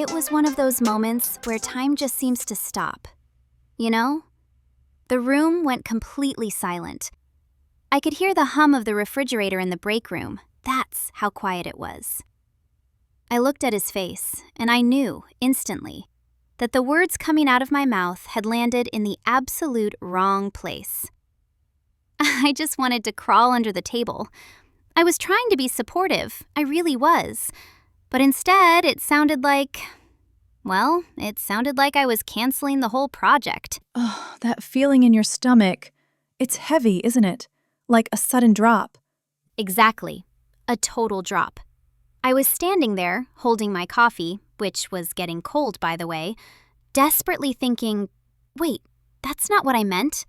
It was one of those moments where time just seems to stop. You know? The room went completely silent. I could hear the hum of the refrigerator in the break room. That's how quiet it was. I looked at his face, and I knew, instantly, that the words coming out of my mouth had landed in the absolute wrong place. I just wanted to crawl under the table. I was trying to be supportive, I really was. But instead, it sounded like I was canceling the whole project. Oh, that feeling in your stomach. It's heavy, isn't it? Like a sudden drop. Exactly. A total drop. I was standing there, holding my coffee, which was getting cold, by the way, desperately thinking, wait, that's not what I meant.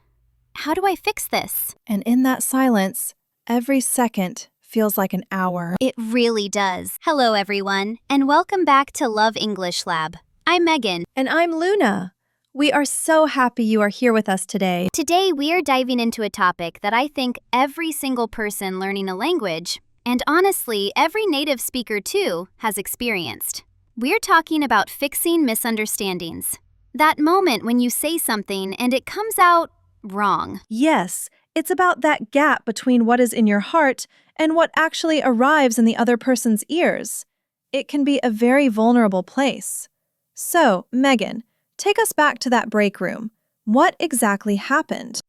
How do I fix this? And in that silence, every second feels like an hour. It really does. Hello, everyone, and welcome back to Love English Lab. I'm Megan. And I'm Luna. We are so happy you are here with us today. Today, we are diving into a topic that I think every single person learning a language, and honestly, every native speaker too, has experienced. We're talking about fixing misunderstandings. That moment when you say something and it comes out wrong. Yes, it's about that gap between what is in your heart and what actually arrives in the other person's ears. It can be a very vulnerable place. So, Megan, take us back to that break room. What exactly happened?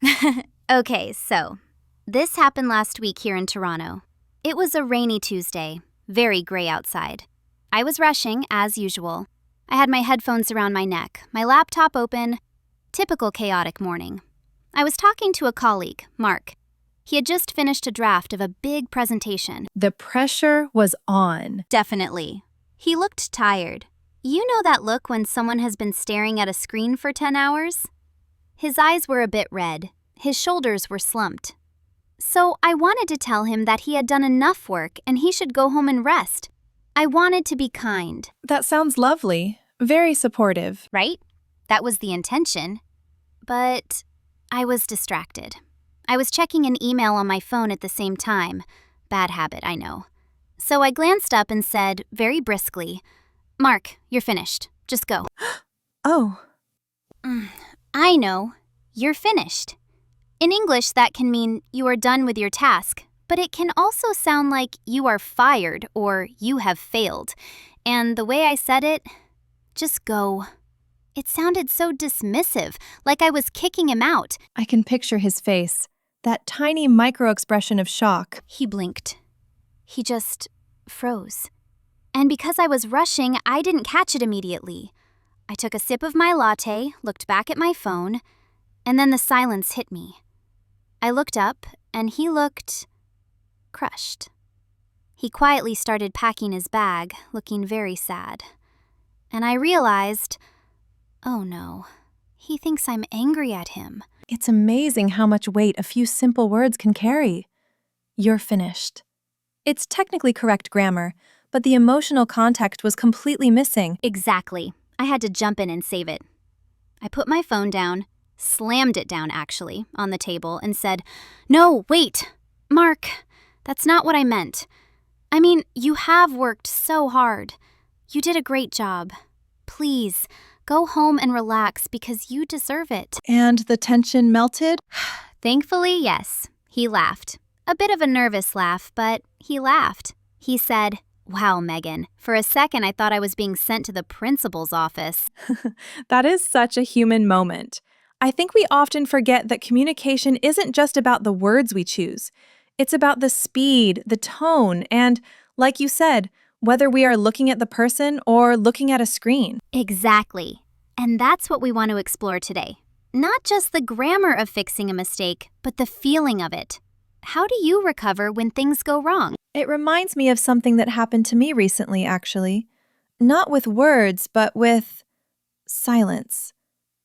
Okay, so this happened last week here in Toronto. It was a rainy Tuesday, very gray outside. I was rushing, as usual. I had my headphones around my neck, my laptop open. Typical chaotic morning. I was talking to a colleague, Mark. He had just finished a draft of a big presentation. The pressure was on. Definitely. He looked tired. You know that look when someone has been staring at a screen for 10 hours? His eyes were a bit red. His shoulders were slumped. So I wanted to tell him that he had done enough work and he should go home and rest. I wanted to be kind. That sounds lovely. Very supportive. Right? That was the intention. But I was distracted. I was checking an email on my phone at the same time. Bad habit, I know. So I glanced up and said, very briskly, "Mark, you're finished. Just go." Oh. I know. You're finished. In English, that can mean you are done with your task, but it can also sound like you are fired or you have failed. And the way I said it, just go. It sounded so dismissive, like I was kicking him out. I can picture his face, that tiny micro-expression of shock. He blinked. He just froze. And because I was rushing, I didn't catch it immediately. I took a sip of my latte, looked back at my phone, and then the silence hit me. I looked up, and he looked crushed. He quietly started packing his bag, looking very sad. And I realized, oh no, he thinks I'm angry at him. It's amazing how much weight a few simple words can carry. You're finished. It's technically correct grammar, but the emotional context was completely missing. Exactly. I had to jump in and save it. I put my phone down, slammed it down actually, on the table and said, "No, wait, Mark, that's not what I meant. I mean, you have worked so hard. You did a great job. Please, go home and relax because you deserve it." And the tension melted? Thankfully, yes. He laughed. A bit of a nervous laugh, but he laughed. He said, "Wow, Megan, for a second I thought I was being sent to the principal's office." That is such a human moment. I think we often forget that communication isn't just about the words we choose. It's about the speed, the tone, and, like you said, whether we are looking at the person or looking at a screen. Exactly. And that's what we want to explore today. Not just the grammar of fixing a mistake, but the feeling of it. How do you recover when things go wrong? It reminds me of something that happened to me recently, actually. Not with words, but with silence.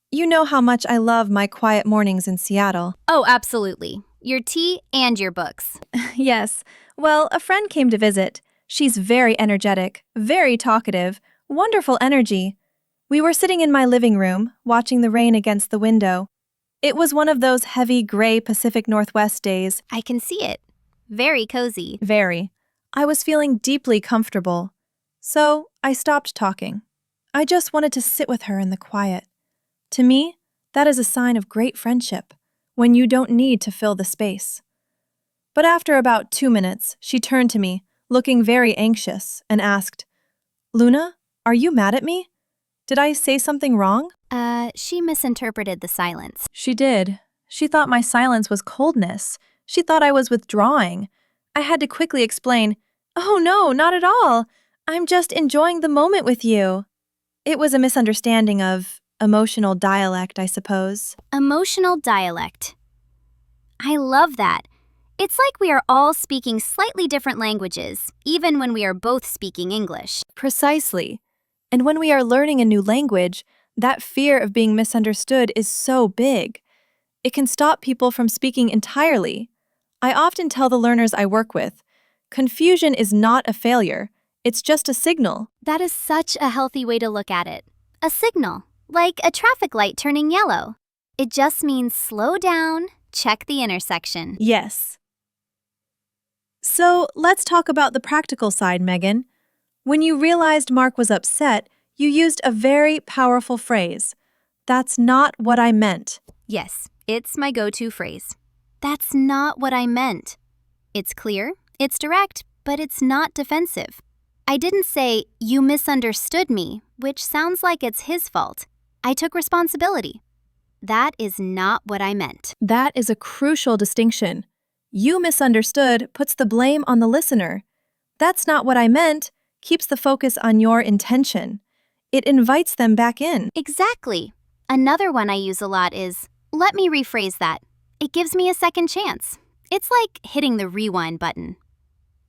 You know how much I love my quiet mornings in Seattle. Oh, absolutely. Your tea and your books. Yes. Well, a friend came to visit. She's very energetic, very talkative, wonderful energy. We were sitting in my living room, watching the rain against the window. It was one of those heavy gray Pacific Northwest days. I can see it. Very cozy. Very. I was feeling deeply comfortable. So I stopped talking. I just wanted to sit with her in the quiet. To me, that is a sign of great friendship, when you don't need to fill the space. But after about 2 minutes, she turned to me, looking very anxious, and asked, Luna, are you mad at me? Did I say something wrong? She misinterpreted the silence. She did. She thought my silence was coldness. She thought I was withdrawing. I had to quickly explain, Oh no, not at all. I'm just enjoying the moment with you. It was a misunderstanding of emotional dialect, I suppose. Emotional dialect. I love that. It's like we are all speaking slightly different languages, even when we are both speaking English. Precisely. And when we are learning a new language, that fear of being misunderstood is so big. It can stop people from speaking entirely. I often tell the learners I work with, confusion is not a failure, it's just a signal. That is such a healthy way to look at it. A signal, like a traffic light turning yellow. It just means slow down, check the intersection. Yes. So let's talk about the practical side, Megan. When you realized Mark was upset, you used a very powerful phrase. That's not what I meant. Yes, it's my go-to phrase. That's not what I meant. It's clear, it's direct, but it's not defensive. I didn't say, you misunderstood me, which sounds like it's his fault. I took responsibility. That is not what I meant. That is a crucial distinction. You misunderstood puts the blame on the listener. That's not what I meant keeps the focus on your intention. It invites them back in. Exactly. Another one I use a lot is, let me rephrase that. It gives me a second chance. It's like hitting the rewind button.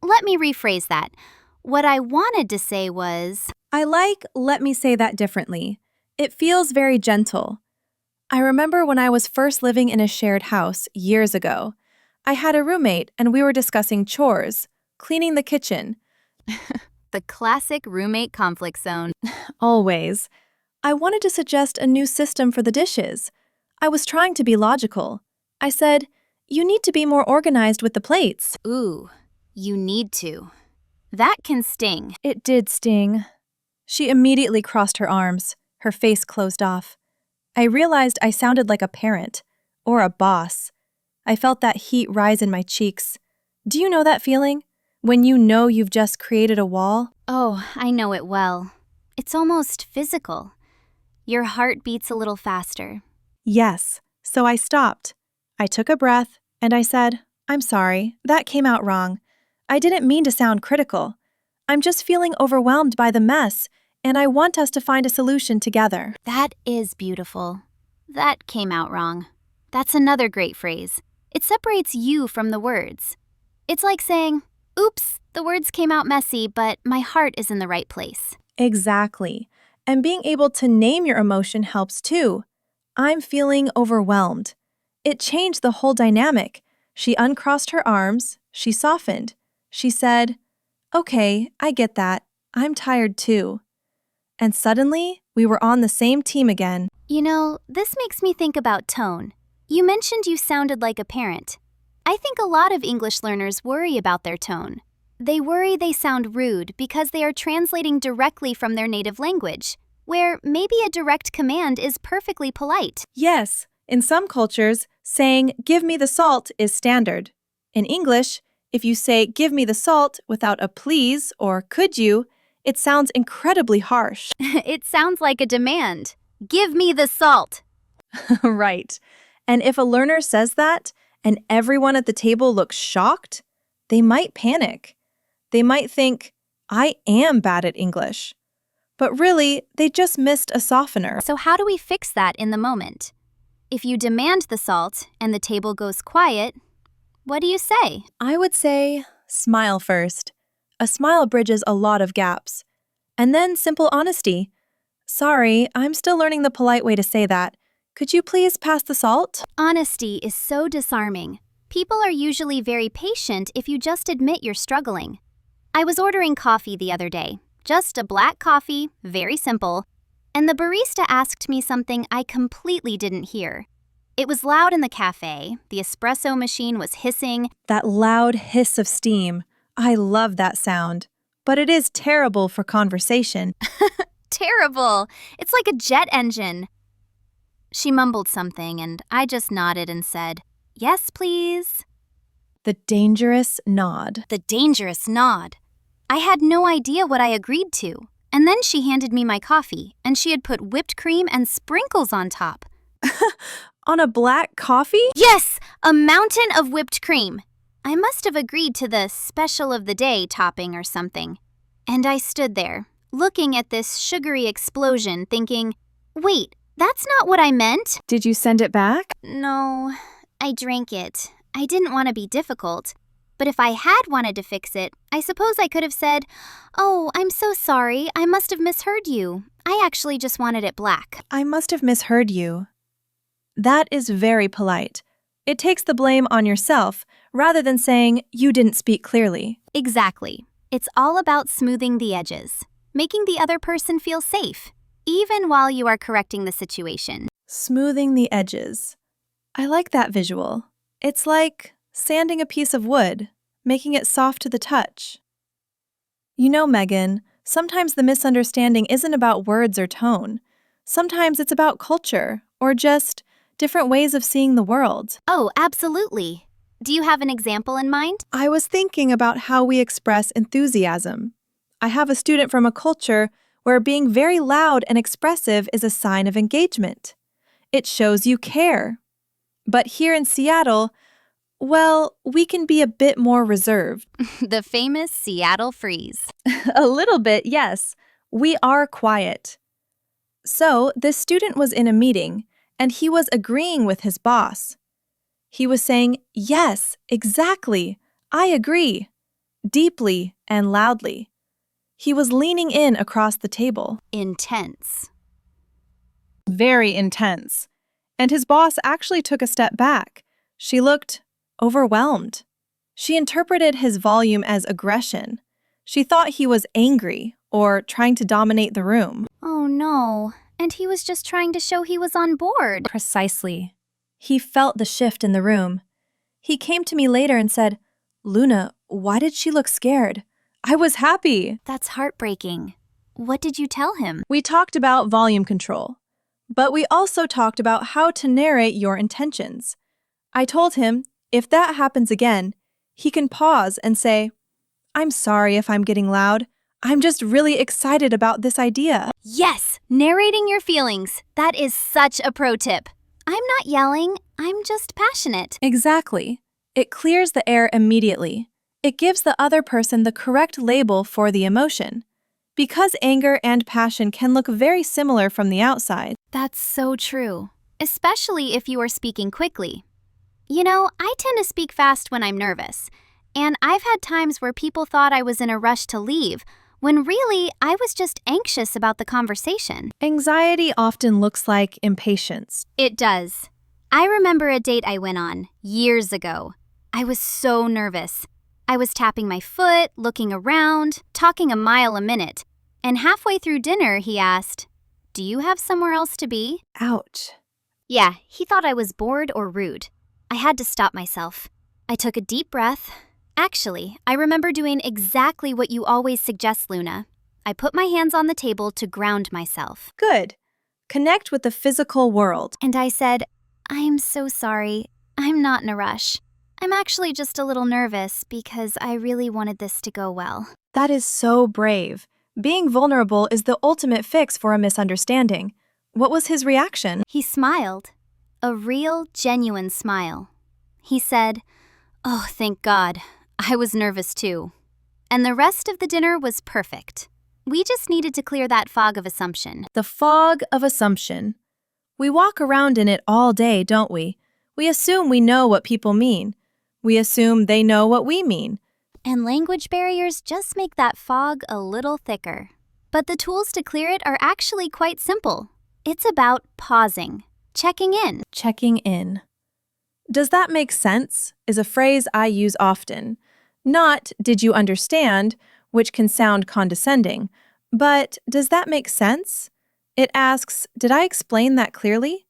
Let me rephrase that. What I wanted to say was, I like let me say that differently. It feels very gentle. I remember when I was first living in a shared house years ago. I had a roommate and we were discussing chores, cleaning the kitchen. the classic roommate conflict zone. Always. I wanted to suggest a new system for the dishes. I was trying to be logical. I said, you need to be more organized with the plates. Ooh, you need to. That can sting. It did sting. She immediately crossed her arms, her face closed off. I realized I sounded like a parent, or a boss. I felt that heat rise in my cheeks. Do you know that feeling? When you know you've just created a wall? Oh, I know it well. It's almost physical. Your heart beats a little faster. Yes, so I stopped. I took a breath, and I said, I'm sorry, that came out wrong. I didn't mean to sound critical. I'm just feeling overwhelmed by the mess, and I want us to find a solution together. That is beautiful. That came out wrong. That's another great phrase. It separates you from the words. It's like saying, oops, the words came out messy, but my heart is in the right place. Exactly. And being able to name your emotion helps too. I'm feeling overwhelmed. It changed the whole dynamic. She uncrossed her arms. She softened. She said, okay, I get that. I'm tired too. And suddenly, we were on the same team again. You know, this makes me think about tone. You mentioned you sounded like a parent. I think a lot of English learners worry about their tone. They worry they sound rude because they are translating directly from their native language, where maybe a direct command is perfectly polite. Yes, in some cultures, saying, give me the salt is standard. In English, if you say, give me the salt without a please or could you, it sounds incredibly harsh. It sounds like a demand. Give me the salt. Right. And if a learner says that, and everyone at the table looks shocked, they might panic. They might think, I am bad at English. But really, they just missed a softener. So how do we fix that in the moment? If you demand the salt and the table goes quiet, what do you say? I would say, smile first. A smile bridges a lot of gaps. And then simple honesty. Sorry, I'm still learning the polite way to say that. Could you please pass the salt? Honesty is so disarming. People are usually very patient if you just admit you're struggling. I was ordering coffee the other day. Just a black coffee, very simple. And the barista asked me something I completely didn't hear. It was loud in the cafe, the espresso machine was hissing. That loud hiss of steam. I love that sound. But it is terrible for conversation. Terrible. It's like a jet engine. She mumbled something, and I just nodded and said, "Yes, please." The dangerous nod. The dangerous nod. I had no idea what I agreed to. And then she handed me my coffee, and she had put whipped cream and sprinkles on top. On a black coffee? Yes, a mountain of whipped cream. I must have agreed to the special of the day topping or something. And I stood there, looking at this sugary explosion, thinking, wait, that's not what I meant. Did you send it back? No, I drank it. I didn't want to be difficult. But if I had wanted to fix it, I suppose I could have said, "Oh, I'm so sorry, I must have misheard you. I actually just wanted it black." I must have misheard you. That is very polite. It takes the blame on yourself rather than saying you didn't speak clearly. Exactly. It's all about smoothing the edges, making the other person feel safe, even while you are correcting the situation. Smoothing the edges. I like that visual. It's like sanding a piece of wood, making it soft to the touch. You know, Megan, sometimes the misunderstanding isn't about words or tone. Sometimes it's about culture, or just different ways of seeing the world. Oh, absolutely. Do you have an example in mind? I was thinking about how we express enthusiasm. I have a student from a culture where being very loud and expressive is a sign of engagement. It shows you care. But here in Seattle, well, we can be a bit more reserved. The famous Seattle freeze. A little bit, yes. We are quiet. So, this student was in a meeting, and he was agreeing with his boss. He was saying, "Yes, exactly. I agree," deeply and loudly. He was leaning in across the table. Intense. Very intense. And his boss actually took a step back. She looked overwhelmed. She interpreted his volume as aggression. She thought he was angry or trying to dominate the room. Oh no, and he was just trying to show he was on board. Precisely. He felt the shift in the room. He came to me later and said, "Luna, why did she look scared? I was happy." That's heartbreaking. What did you tell him? We talked about volume control, but we also talked about how to narrate your intentions. I told him, if that happens again, he can pause and say, "I'm sorry if I'm getting loud. I'm just really excited about this idea." Yes, narrating your feelings. That is such a pro tip. I'm not yelling, I'm just passionate. Exactly. It clears the air immediately. It gives the other person the correct label for the emotion. Because anger and passion can look very similar from the outside. That's so true, especially if you are speaking quickly. You know, I tend to speak fast when I'm nervous, and I've had times where people thought I was in a rush to leave, when really I was just anxious about the conversation. Anxiety often looks like impatience. It does. I remember a date I went on years ago. I was so nervous. I was tapping my foot, looking around, talking a mile a minute, and halfway through dinner he asked, "Do you have somewhere else to be?" Ouch. Yeah, he thought I was bored or rude. I had to stop myself. I took a deep breath. Actually, I remember doing exactly what you always suggest, Luna. I put my hands on the table to ground myself. Good. Connect with the physical world. And I said, "I'm so sorry. I'm not in a rush. I'm actually just a little nervous because I really wanted this to go well." That is so brave. Being vulnerable is the ultimate fix for a misunderstanding. What was his reaction? He smiled. A real, genuine smile. He said, "Oh, thank God. I was nervous too." And the rest of the dinner was perfect. We just needed to clear that fog of assumption. The fog of assumption. We walk around in it all day, don't we? We assume we know what people mean. We assume they know what we mean. And language barriers just make that fog a little thicker. But the tools to clear it are actually quite simple. It's about pausing, checking in. Checking in. Does that make sense? Is a phrase I use often. Not, "Did you understand?" which can sound condescending, but "Does that make sense?" It asks, "Did I explain that clearly?"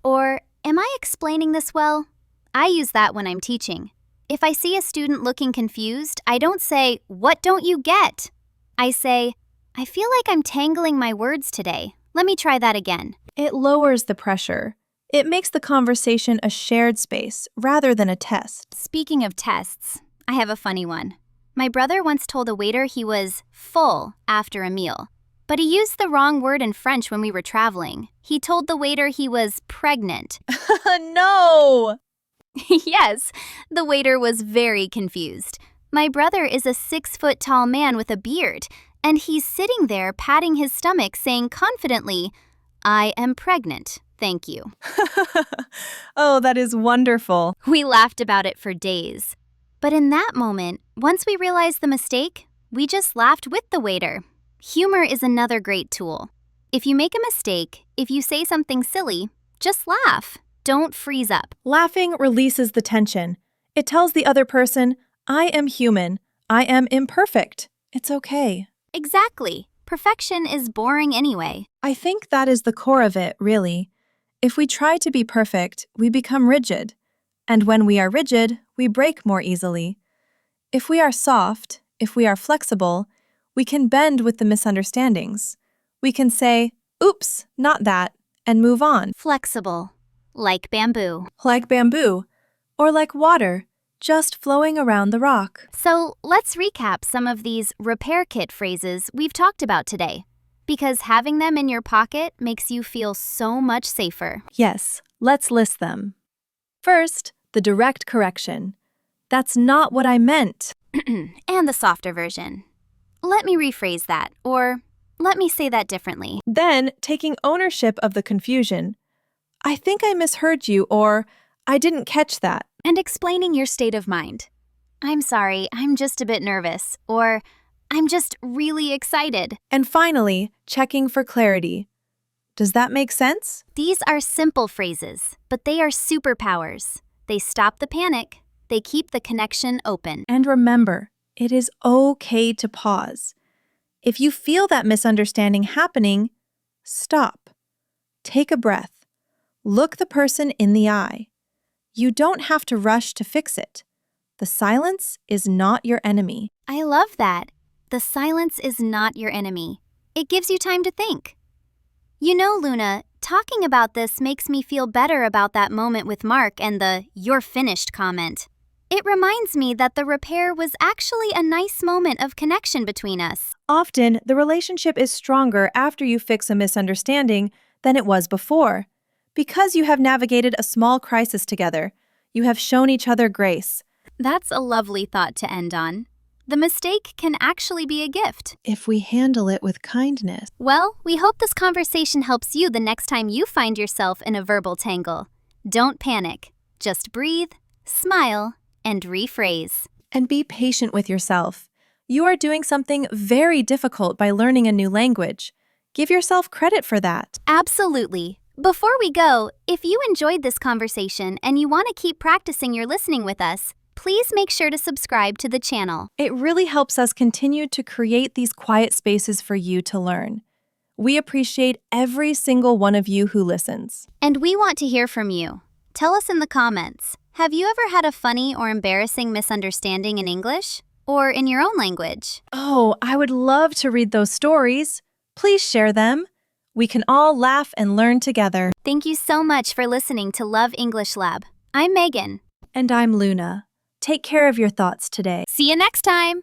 Or, "Am I explaining this well?" I use that when I'm teaching. If I see a student looking confused, I don't say, "What don't you get?" I say, I feel like I'm tangling my words today. Let me try that again. It lowers the pressure. It makes the conversation a shared space rather than a test. Speaking of tests, I have a funny one. My brother once told a waiter he was full after a meal, but he used the wrong word in French when we were traveling. He told the waiter he was pregnant. No! Yes, the waiter was very confused. My brother is a 6-foot-tall man with a beard, and he's sitting there patting his stomach saying confidently, "I am pregnant, thank you." Oh, that is wonderful. We laughed about it for days. But in that moment, once we realized the mistake, we just laughed with the waiter. Humor is another great tool. If you make a mistake, if you say something silly, just laugh. Don't freeze up. Laughing releases the tension. It tells the other person, I am human. I am imperfect. It's okay. Exactly. Perfection is boring anyway. I think that is the core of it, really. If we try to be perfect, we become rigid. And when we are rigid, we break more easily. If we are soft, if we are flexible, we can bend with the misunderstandings. We can say, oops, not that, and move on. Flexible. Like bamboo. Like bamboo, or like water, just flowing around the rock. So let's recap some of these repair kit phrases we've talked about today, because having them in your pocket makes you feel so much safer. Yes, let's list them. First, the direct correction. That's not what I meant. And the softer version. Let me rephrase that, or let me say that differently. Then, taking ownership of the confusion. I think I misheard you, or I didn't catch that. And explaining your state of mind. I'm sorry, I'm just a bit nervous, or I'm just really excited. And finally, checking for clarity. Does that make sense? These are simple phrases, but they are superpowers. They stop the panic. They keep the connection open. And remember, it is okay to pause. If you feel that misunderstanding happening, stop. Take a breath. Look the person in the eye. You don't have to rush to fix it. The silence is not your enemy. I love that. The silence is not your enemy. It gives you time to think. You know, Luna, talking about this makes me feel better about that moment with Mark and the "you're finished" comment. It reminds me that the repair was actually a nice moment of connection between us. Often, the relationship is stronger after you fix a misunderstanding than it was before. Because you have navigated a small crisis together, you have shown each other grace. That's a lovely thought to end on. The mistake can actually be a gift. If we handle it with kindness. Well, we hope this conversation helps you the next time you find yourself in a verbal tangle. Don't panic. Just breathe, smile, and rephrase. And be patient with yourself. You are doing something very difficult by learning a new language. Give yourself credit for that. Absolutely. Before we go, if you enjoyed this conversation and you want to keep practicing your listening with us, please make sure to subscribe to the channel. It really helps us continue to create these quiet spaces for you to learn. We appreciate every single one of you who listens. And we want to hear from you. Tell us in the comments, have you ever had a funny or embarrassing misunderstanding in English? Or in your own language? Oh, I would love to read those stories. Please share them. We can all laugh and learn together. Thank you so much for listening to Love English Lab. I'm Megan. And I'm Luna. Take care of your thoughts today. See you next time!